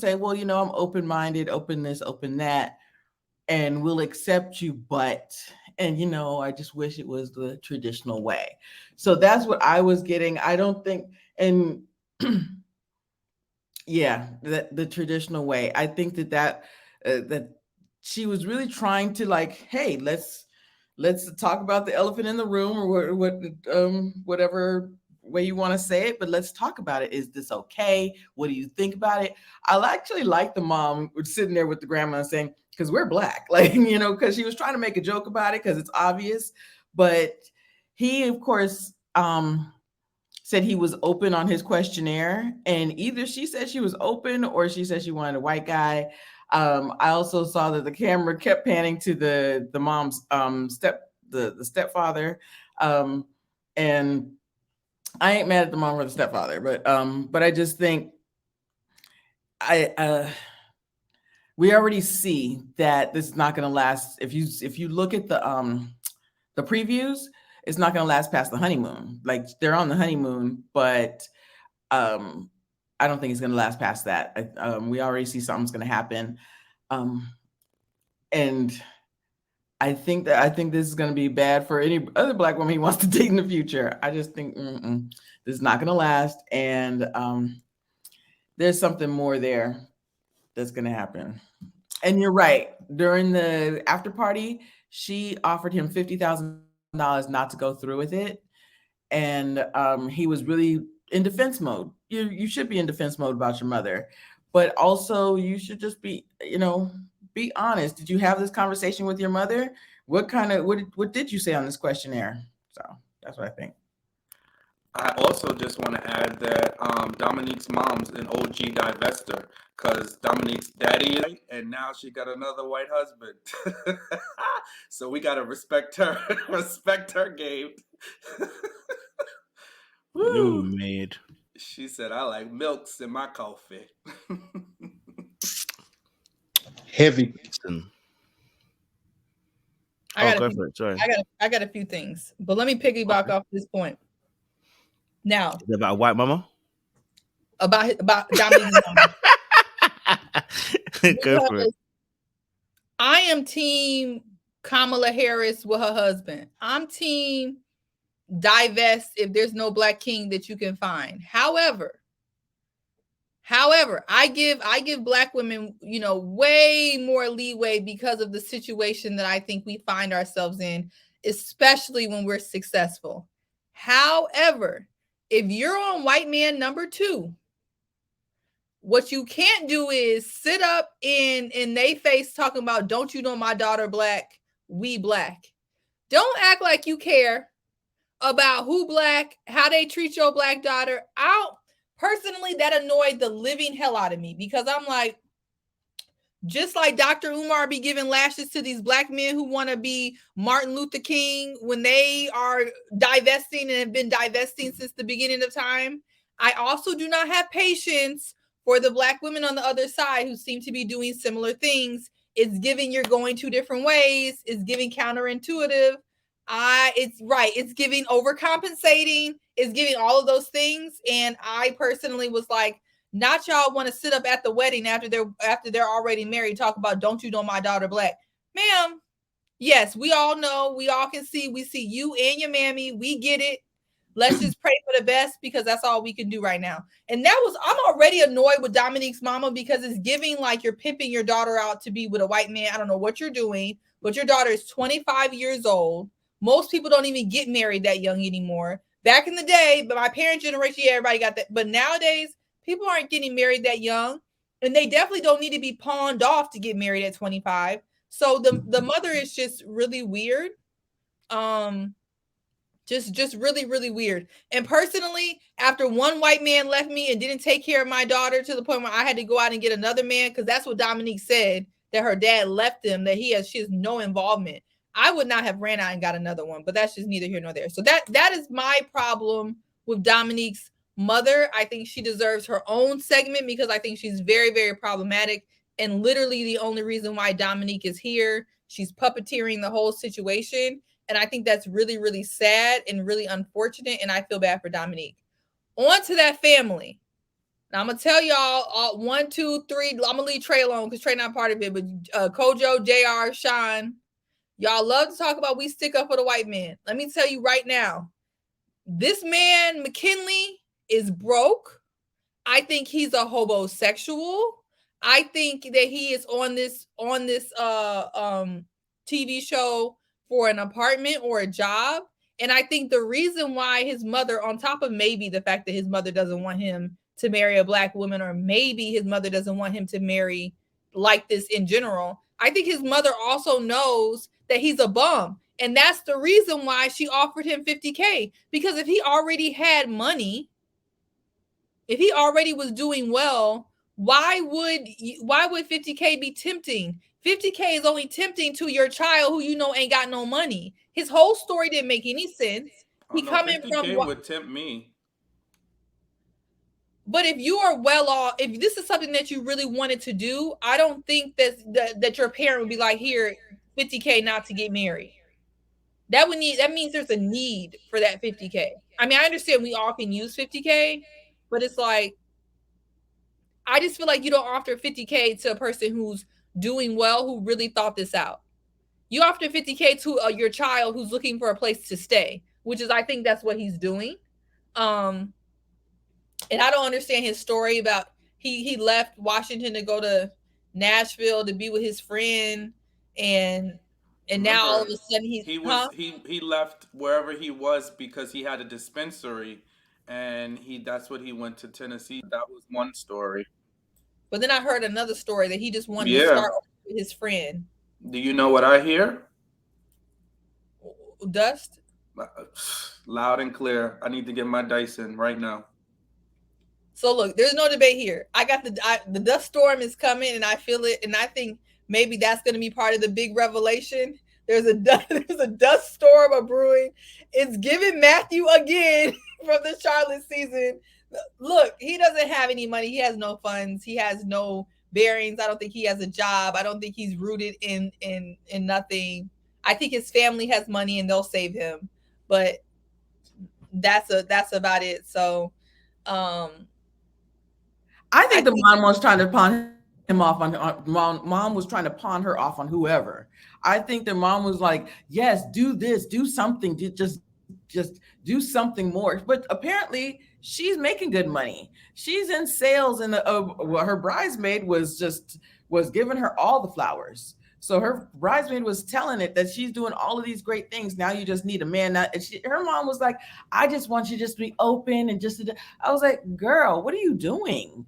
say, well, I'm open-minded, open this, open that, and we'll accept you, but, and I just wish it was the traditional way. So that's what I was getting. I don't think, and yeah, the traditional way. I think that she was really trying to, like, hey, let's talk about the elephant in the room, or whatever way you want to say it, but let's talk about it. Is this okay? What do you think about it? I actually like the mom sitting there with the grandma and saying, because we're black, like, because she was trying to make a joke about it because it's obvious. But he, of course, said he was open on his questionnaire, and either she said she was open or she said she wanted a white guy. I also saw that the camera kept panning to the mom's the stepfather, and I ain't mad at the mom or the stepfather, but I just think we already see that this is not going to last. If you look at the previews, it's not going to last past the honeymoon. Like, they're on the honeymoon, but I don't think it's going to last past that. We already see something's going to happen, and I think this is going to be bad for any other black woman he wants to date in the future. I just think this is not going to last, and there's something more there that's going to happen. And you're right. During the after party, she offered him $50,000 not to go through with it, and he was really in defense mode. You should be in defense mode about your mother, but also you should just be honest. Did you have this conversation with your mother? What did you say on this questionnaire? So that's what I think. I also just want to add that Dominique's mom's an OG divester, because Dominique's daddy is white, and now she got another white husband. So we got to respect her, respect her game. You made. She said, I like milks in my coffee. Heavy. I got a few things, but let me piggyback off this point. Now, is it about a white mama? About Dominique's mama. Go for it. I am team Kamala Harris with her husband. I'm team divest if there's no black king that you can find. However, I give black women, way more leeway because of the situation that I think we find ourselves in, especially when we're successful. However, if you're on white man number 2, what you can't do is sit up in they face talking about, don't you know my daughter black? We black. Don't act like you care about who black, how they treat your black daughter. Personally, that annoyed the living hell out of me, because I'm like, just like Dr. Umar be giving lashes to these black men who want to be Martin Luther King when they are divesting and have been divesting since the beginning of time, I also do not have patience for the black women on the other side who seem to be doing similar things. It's giving you're going 2 different ways. It's giving counterintuitive. It's right. It's giving overcompensating. It's giving all of those things. And I personally was like, not y'all want to sit up at the wedding after they're already married, talk about, don't you know my daughter black? Ma'am, yes, we all know, we all can see, we see you and your mammy, we get it. Let's just pray for the best, because that's all we can do right now. And I'm already annoyed with Dominique's mama, because it's giving like you're pimping your daughter out to be with a white man. I don't know what you're doing, but your daughter is 25 years old. Most people don't even get married that young anymore. Back in the day, but my parents' generation, yeah, everybody got that. But nowadays, people aren't getting married that young, and they definitely don't need to be pawned off to get married at 25. So the mother is just really weird. Just really, really weird. And personally, after one white man left me and didn't take care of my daughter to the point where I had to go out and get another man, because that's what Dominique said, that her dad left him, that she has no involvement. I would not have ran out and got another one, but that's just neither here nor there. So that is my problem with Dominique's mother. I think she deserves her own segment, because I think she's very, very problematic, and literally the only reason why Dominique is here. She's puppeteering the whole situation, and I think that's really, really sad and really unfortunate, and I feel bad for Dominique. On to that family. Now I'm gonna tell y'all 1, 2, 3. I'm gonna leave Trey alone because Trey not part of it. But Kojo, JR, Sean, y'all love to talk about we stick up for the white man. Let me tell you right now, this man McKinley is broke. I think he's a homosexual. I think that he is on this TV show for an apartment or a job. And I think the reason why his mother, on top of maybe the fact that his mother doesn't want him to marry a black woman, or maybe his mother doesn't want him to marry like this in general, I think his mother also knows that he's a bum. And that's the reason why she offered him $50K. Because if he already had money, if he already was doing well, why would 50K be tempting? 50K is only tempting to your child who you know ain't got no money. His whole story didn't make any sense. He coming 50K from would tempt me. But if you are well off, if this is something that you really wanted to do, I don't think that your parent would be like, here, 50K not to get married. That means there's a need for that 50K. I mean, I understand we all can use 50K, but it's like, I just feel like you don't offer 50K to a person who's doing well, who really thought this out. You offer 50K to your child who's looking for a place to stay, which is, I think that's what he's doing. And I don't understand his story about he left Washington to go to Nashville to be with his friend, and now all of a sudden he left wherever he was because he had a dispensary, and that's what he went to Tennessee. That was one story. But then I heard another story that he just wanted to start with his friend. Do you know what I hear? Dust? Loud and clear. I need to get my Dyson right now. So look, there's no debate here. I got the dust storm is coming, and I feel it, and I think maybe that's going to be part of the big revelation. There's a dust storm a brewing. It's giving Matthew again from the Charlotte season. Look, he doesn't have any money. He has no funds. He has no bearings. I don't think he has a job. I don't think he's rooted in nothing. I think his family has money and they'll save him. But that's about it. So I think the mom was trying to pawn him off on mom was trying to pawn her off on whoever. I think the mom was like, yes, do this, do something, just do something more. But apparently she's making good money. She's in sales, and her bridesmaid was giving her all the flowers. So her bridesmaid was telling it that she's doing all of these great things. Now you just need a man. And her mom was like, I just want you just to be open and just. I was like, girl, what are you doing?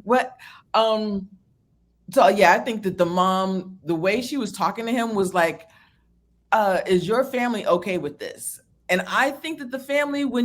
What? So yeah, I think that the mom, the way she was talking to him was like, is your family okay with this? And I think that the family, when